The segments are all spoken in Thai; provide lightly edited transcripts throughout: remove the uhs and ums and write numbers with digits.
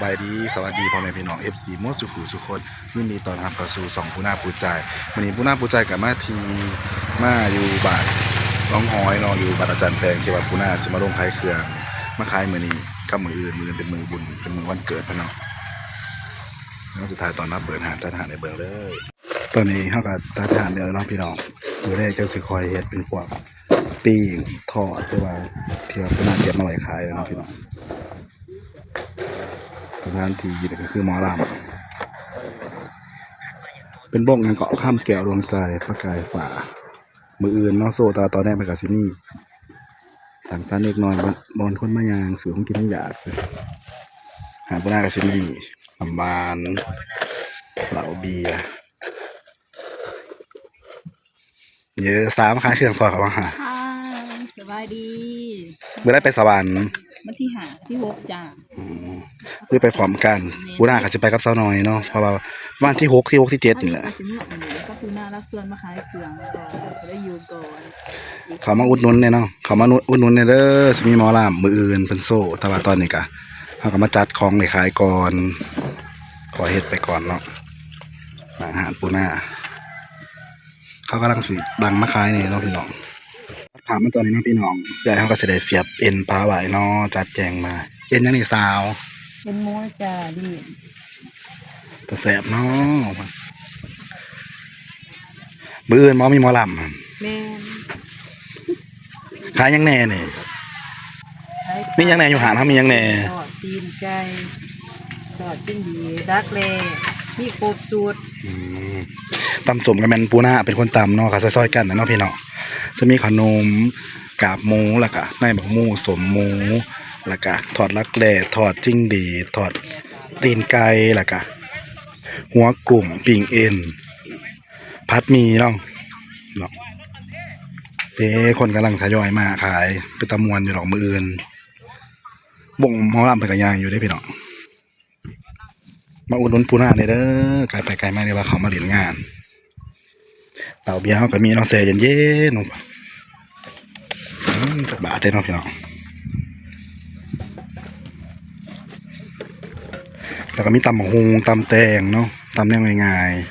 บายดีสวัสดีพ่อแม่พี่น้องเอฟซีมดสุขุสุคนยินดีต้อนรับเข้าสู่สองปูนาปูใจวันนี้ปูนาปูใจกับมาอยู่บ้านน้องหอยเนาะอยู่บ้านอาจารย์แตงที่ว่าปูนาสิมาลงขายเครื่องมาขายมื้อนี้กับมื้ออื่นเป็นมื้อบุญเป็นมื้อวันเกิดพะเนาะแล้วสุดท้ายตอนรับเปิดหาดจัดหาดในเบิ่งเลยตอนนี้เฮาก็จัดหาดแล้วเนาะพี่น้องมื้อแรกจะสิคอยเฮ็ดเป็นพวกปิ้งทอดหรือว่าที่ว่าปูนาเก็บมาไว้ขายแล้วเนาะพี่น้องสถานที่ก็คือหมอลำเป็นบ้งยังเกาะข้ามแก้วดวงใจประกายฝ่ามืออื่นเนาะโซตอนแรกไปกับซินี่สั่งซานเล็กน้อยบอลคนมายางสื่อของกินไม่อยากหาบุญากับซินี่ลำบานเหล่าเบียร์เยอะสามขายเครื่องซอยเขาบ้างฮะสบายดีเมื่อได้ไปสวรรค์วันที่6จ้าเพื่อไปพร้อมกันบุญาก็จะไปกับสาวน้อยเนาะเพราะว่าวันที่6ที่7นี่แหละก็คือหน้ารับส่วนมาขายเครื่องก่อนจะได้อยู่ก่อนเขามาอุดหนุนเนี่ยเนาะเขามาอุดหนุนเนี่ยเด้อสิมีหมอลำมืออื่นเป็นโซ่แต่ว่าตอนนี้ก็เขาก็มาจัดของในขายก่อนขอเฮ็ดไปก่อนเนาะอาหารปูนาเขากำลังสิดังมาขายเนี่ยเนาะพี่น้องถามมาตอนนี้เนาะพี่น้องเดี๋ยวเขาก็จะได้เสียบเอ็นปลาไหวเนาะจัดแจงมาเอ็นยังนี่สาวเป็นม้วนจ้าดีแต่แสบเนาะมืออื่นหมอมีหมอลำแม่ขายยังแน่เนี่ยมียังแน่อยู่หาเขามียังแน่ทอดตีนไก่ทอดจิ้งหรีดักแร่มีครบสูตรตำสมกับแมนปูนาเป็นคนตำเนาะค่ะซอยๆกันนะเนาะพี่เนาะจะมีขนมกาบหมูแล้วก็ในบักหมูสมหมูแล้วก็ทอดลักแร่ทอดจิ้งหรีทอดตีนไก่แล้วก็หัวกุ่มปิ่งเอ็นพัดมีเนาะคนกำลังทยอยมาขายเป็นตะมวนอยู่หรอกมืออื่นบ่งหมอลำไปกับยางอยู่ได้พี่น้องมาอุดหนุนปูนาเลยเด้อไกลไปไกลมาเลยว่าเขามาเล่นงานเต่าเบียร์เขาก็มีเนาะแซ่เย็นๆสักบาทได้เนาะพี่น้องแล้วก็มีตำหมูตำแตงเนาะตำเรื่องง่ายๆ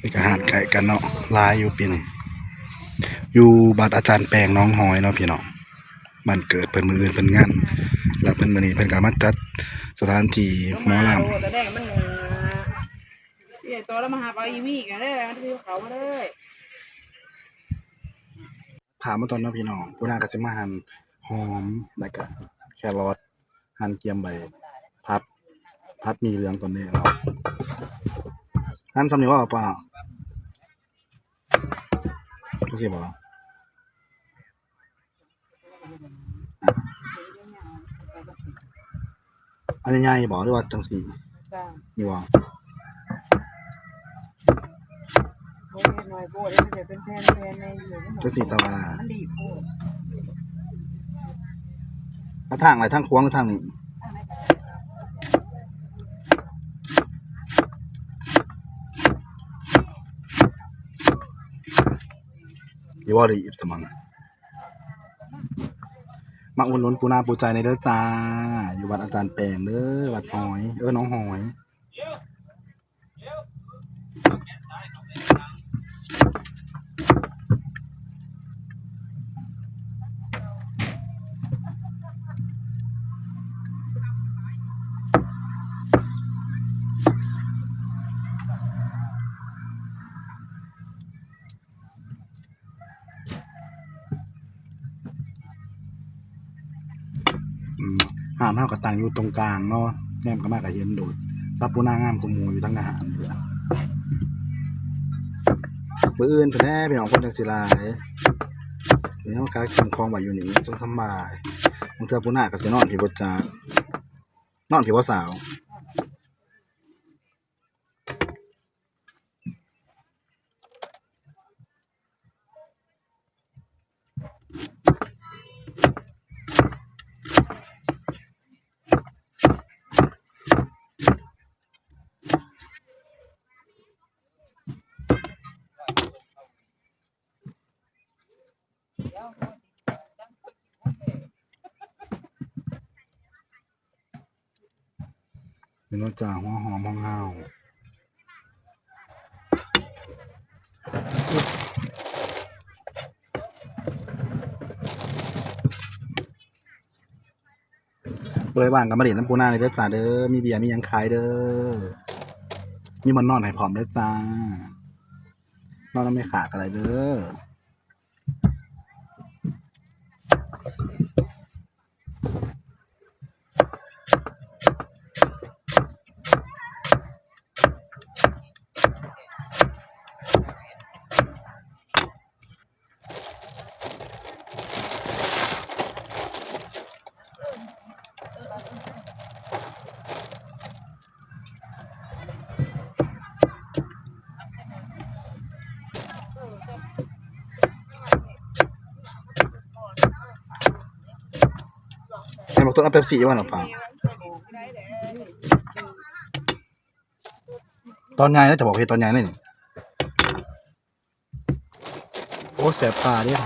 นี่ก็หาดไก่กันเนาะลายอยู่ปีนี้อยู่บัดอาจารย์แปงน้องหอยเนาะพี่น้องบ้านเกิดเพิ่นมืออื่นเพิ่นงานแล้วเพิ่นมื้อนี้เพิ่นก็มาจัดสถานที่หมอลำตัวแล้วมาหาปลาอีมี่กันได้มันที่เขามาได้ถามมาตอนน้องพี่น้องปูนาก็สิมาหั่นหอมแล้วก็แครอทหั่นเกี๊ยมใบพัดมีเหลืองตอนนี้เนาะหั่นซ้ำนี่ว่าเปล่าก็สิบ่อันนี้ใหญ่บ่หรือว่าจังซี่นี่บ่จังซี่ตะว่าทางไหนทางขวางหรือทางนี้อยู่บ่ได้อีบสมังมาอุดหนุนปูนาปูใจในเด้อจ้าอยู่วัดอาจารย์แปงเด้อวัดหอยน้องหอยหาดเฮาก็ตั้งอยู่ตรงกลางเนาะแนมก็มาก็เห็นโดดซับปูนางามกว่าหมู่อยู่ทั้งอาหารนี่ล่ะมื้ออื่นพุ่นแหละพี่น้องคนจังสิหลายเดี๋ยวเฮาก็กินของไว้อยู่นี่สำบายบางเทื่อปูนาก็สินอนพี่บ่จักนอนพี่บ่สาว เป็นรสจ่าหัวหอมห้องเฮาบริวารกับมาเด่นน้ำปูนาเลยเด้อจ้าเด้อมีเบียร์มีหยังขายเด้อมีมันนอนให้พร้อมเด้อจ้านอนแล้วไม่ขาดอะไรเด้อให้บอกต้นเอาเป๊ปซี่ว่าหรอเปล่าตอนใหญ่นะจะบอกเฮ็ดตอนใหญ่เลยนี่โอ้แสบตาเด้อ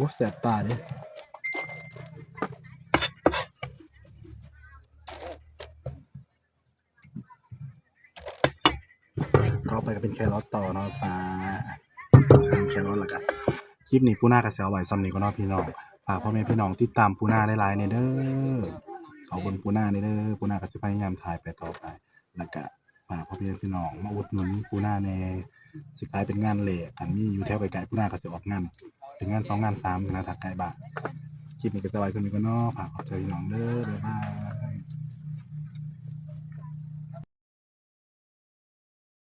โอ้แสบตาเด้อต่อไปก็เป็นแครอทต่อเนาะจ้าแครอทแล้วก็คลิปนี้ปูนาก็สิเอาไว้ซ้ำนี้ก็เนาะพี่น้องฝากพ่อแม่พี่น้องติดตามปูนาหลายๆเนี่ยเด้อขอบคุณปูนาเนี่ยเด้อปูนาก็สิพยายามถ่ายไปต่อไปแล้วก็ฝากพ่อแม่พี่น้องมาอุดหนุนปูนาแหน่สิขายเป็นงานเหล็กอันนี้อยู่แถวไกลๆปูนาก็สิออกงานเป็นงาน2งาน3สินะถ้าใกล้บ้านคลิปนี้ก็สบายสำนี้ก็เนาะฝากขอบใจพี่น้องเด้อบ๊ายบาย